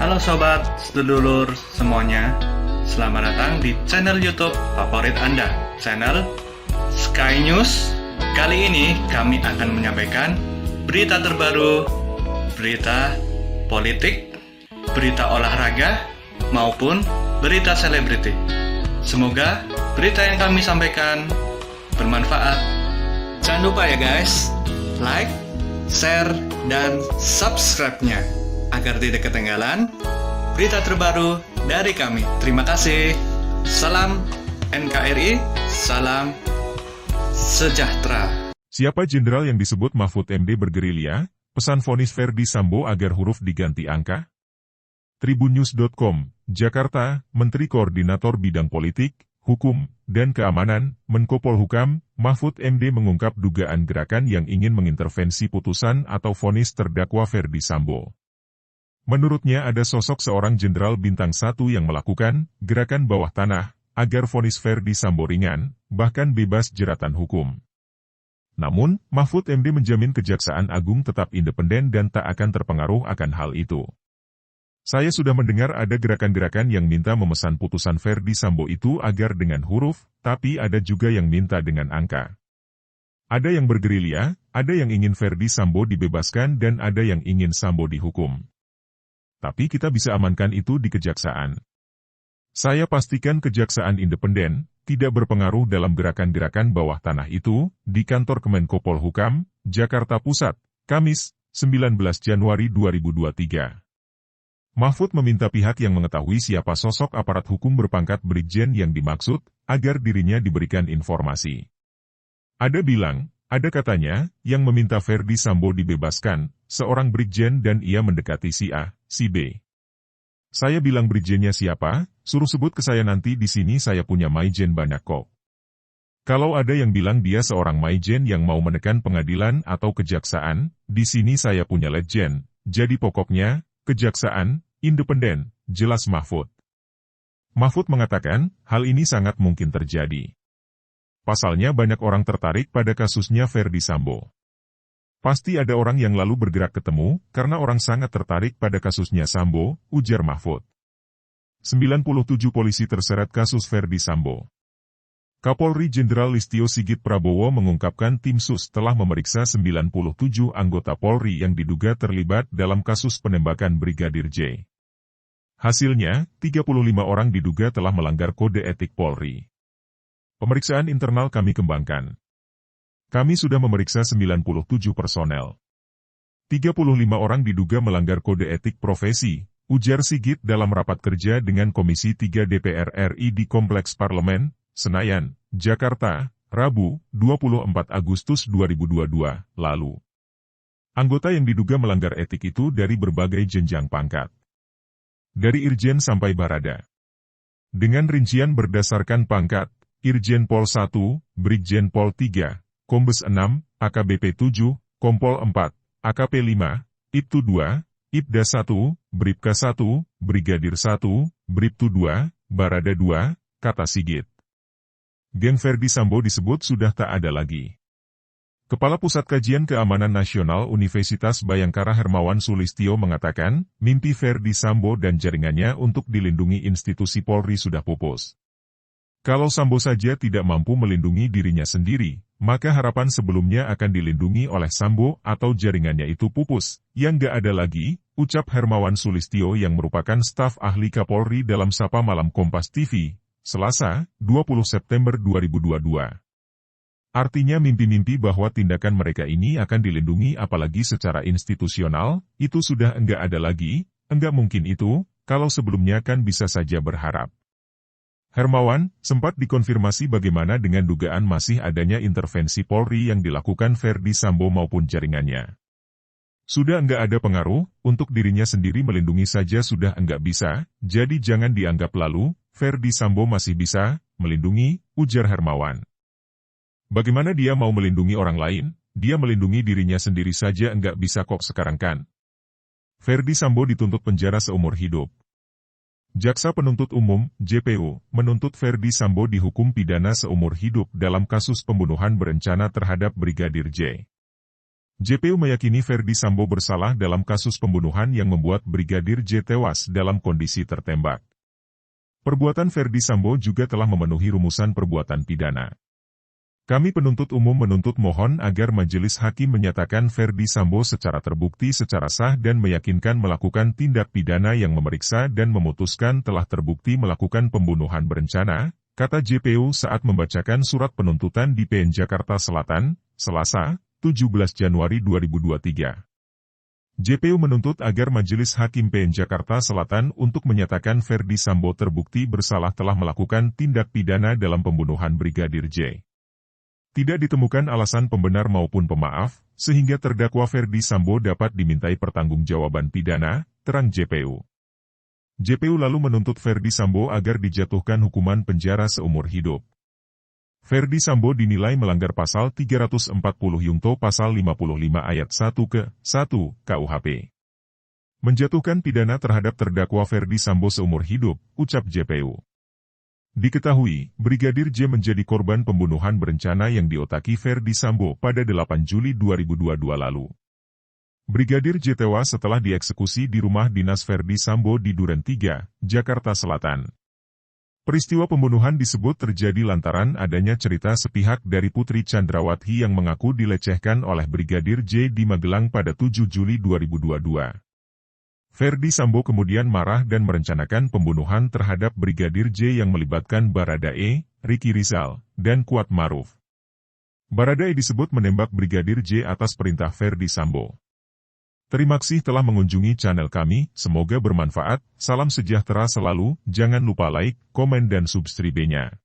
Halo sobat, sedulur semuanya. Selamat datang di channel YouTube favorit Anda, channel Sky News. Kali ini kami akan menyampaikan berita terbaru, berita politik, berita olahraga, maupun berita selebriti. Semoga berita yang kami sampaikan bermanfaat. Jangan lupa ya guys, like, share, dan subscribe-nya agar tidak ketinggalan berita terbaru dari kami. Terima kasih. Salam NKRI, salam sejahtera. Siapa jenderal yang disebut Mahfud MD bergerilya? Pesan vonis Verdi Sambo agar huruf diganti angka? Tribunnews.com, Jakarta, Menteri Koordinator Bidang Politik, Hukum, dan Keamanan, Menko Polhukam, Mahfud MD mengungkap dugaan gerakan yang ingin mengintervensi putusan atau vonis terdakwa Verdi Sambo. Menurutnya ada sosok seorang jenderal bintang 1 yang melakukan gerakan bawah tanah agar vonis Verdi Sambo ringan, bahkan bebas jeratan hukum. Namun, Mahfud MD menjamin Kejaksaan Agung tetap independen dan tak akan terpengaruh akan hal itu. Saya sudah mendengar ada gerakan-gerakan yang minta memesan putusan Verdi Sambo itu agar dengan huruf, tapi ada juga yang minta dengan angka. Ada yang bergerilya, ada yang ingin Verdi Sambo dibebaskan dan ada yang ingin Sambo dihukum. Tapi kita bisa amankan itu di kejaksaan. Saya pastikan kejaksaan independen, tidak berpengaruh dalam gerakan-gerakan bawah tanah itu, di kantor Kemenko Polhukam, Jakarta Pusat, Kamis, 19 Januari 2023. Mahfud meminta pihak yang mengetahui siapa sosok aparat hukum berpangkat Brigjen yang dimaksud, agar dirinya diberikan informasi. Ada bilang, ada katanya, yang meminta Verdi Sambo dibebaskan, seorang Brigjen dan ia mendekati si A, si B. Saya bilang Brigjennya siapa, suruh sebut ke saya nanti di sini saya punya Maijen banyak kok. Kalau ada yang bilang dia seorang Maijen yang mau menekan pengadilan atau kejaksaan, di sini saya punya Letjen. Jadi pokoknya, kejaksaan, independen, jelas Mahfud. Mahfud mengatakan, hal ini sangat mungkin terjadi. Pasalnya banyak orang tertarik pada kasusnya Verdi Sambo. Pasti ada orang yang lalu bergerak ketemu, karena orang sangat tertarik pada kasusnya Sambo, ujar Mahfud. 97 polisi terseret kasus Verdi Sambo. Kapolri Jenderal Listio Sigit Prabowo mengungkapkan tim SUS telah memeriksa 97 anggota Polri yang diduga terlibat dalam kasus penembakan Brigadir J. Hasilnya, 35 orang diduga telah melanggar kode etik Polri. Pemeriksaan internal kami kembangkan. Kami sudah memeriksa 97 personel. 35 orang diduga melanggar kode etik profesi, ujar Sigit dalam rapat kerja dengan Komisi 3 DPR RI di Kompleks Parlemen, Senayan, Jakarta, Rabu, 24 Agustus 2022, lalu. Anggota yang diduga melanggar etik itu dari berbagai jenjang pangkat. Dari Irjen sampai Barada. Dengan rincian berdasarkan pangkat, Irjen Pol 1, Brigjen Pol 3, Kombes 6, AKBP 7, Kompol 4, AKP 5, Ibtu 2, Ibda 1, Bribka 1, Brigadir 1, Bribtu 2, Barada 2, kata Sigit. Geng Verdi Sambo disebut sudah tak ada lagi. Kepala Pusat Kajian Keamanan Nasional Universitas Bayangkara Hermawan Sulistyo mengatakan, mimpi Verdi Sambo dan jaringannya untuk dilindungi institusi Polri sudah pupus. Kalau Sambo saja tidak mampu melindungi dirinya sendiri, maka harapan sebelumnya akan dilindungi oleh Sambo atau jaringannya itu pupus, yang gak ada lagi, ucap Hermawan Sulistyo yang merupakan staf ahli Kapolri dalam Sapa Malam Kompas TV, Selasa, 20 September 2022. Artinya mimpi-mimpi bahwa tindakan mereka ini akan dilindungi apalagi secara institusional, itu sudah enggak ada lagi, enggak mungkin itu, kalau sebelumnya kan bisa saja berharap. Hermawan, sempat dikonfirmasi bagaimana dengan dugaan masih adanya intervensi Polri yang dilakukan Verdi Sambo maupun jaringannya. Sudah enggak ada pengaruh, untuk dirinya sendiri melindungi saja sudah enggak bisa, jadi jangan dianggap lalu, Verdi Sambo masih bisa melindungi, ujar Hermawan. Bagaimana dia mau melindungi orang lain, dia melindungi dirinya sendiri saja enggak bisa kok sekarang kan. Verdi Sambo dituntut penjara seumur hidup. Jaksa Penuntut Umum, JPU, menuntut Verdi Sambo dihukum pidana seumur hidup dalam kasus pembunuhan berencana terhadap Brigadir J. JPU meyakini Ferdi Sambo bersalah dalam kasus pembunuhan yang membuat Brigadir J tewas dalam kondisi tertembak. Perbuatan Ferdi Sambo juga telah memenuhi rumusan perbuatan pidana. Kami penuntut umum menuntut mohon agar majelis hakim menyatakan Ferdi Sambo secara terbukti secara sah dan meyakinkan melakukan tindak pidana yang memeriksa dan memutuskan telah terbukti melakukan pembunuhan berencana, kata JPU saat membacakan surat penuntutan di PN Jakarta Selatan, Selasa, 17 Januari 2023. JPU menuntut agar Majelis Hakim PN Jakarta Selatan untuk menyatakan Ferdi Sambo terbukti bersalah telah melakukan tindak pidana dalam pembunuhan Brigadir J. Tidak ditemukan alasan pembenar maupun pemaaf, sehingga terdakwa Ferdi Sambo dapat dimintai pertanggungjawaban pidana, terang JPU. JPU lalu menuntut Ferdi Sambo agar dijatuhkan hukuman penjara seumur hidup. Ferdi Sambo dinilai melanggar pasal 340 Yungto pasal 55 ayat 1 ke 1 KUHP. Menjatuhkan pidana terhadap terdakwa Ferdi Sambo seumur hidup, ucap JPU. Diketahui, Brigadir J menjadi korban pembunuhan berencana yang diotaki Ferdi Sambo pada 8 Juli 2022 lalu. Brigadir J tewas setelah dieksekusi di rumah dinas Ferdi Sambo di Duren 3, Jakarta Selatan. Peristiwa pembunuhan disebut terjadi lantaran adanya cerita sepihak dari Putri Chandrawati yang mengaku dilecehkan oleh Brigadir J di Magelang pada 7 Juli 2022. Ferdi Sambo kemudian marah dan merencanakan pembunuhan terhadap Brigadir J yang melibatkan Baradae, Ricky Rizal, dan Kuat Maruf. Baradae disebut menembak Brigadir J atas perintah Ferdi Sambo. Terima kasih telah mengunjungi channel kami, semoga bermanfaat, salam sejahtera selalu, jangan lupa like, komen dan subscribe-nya.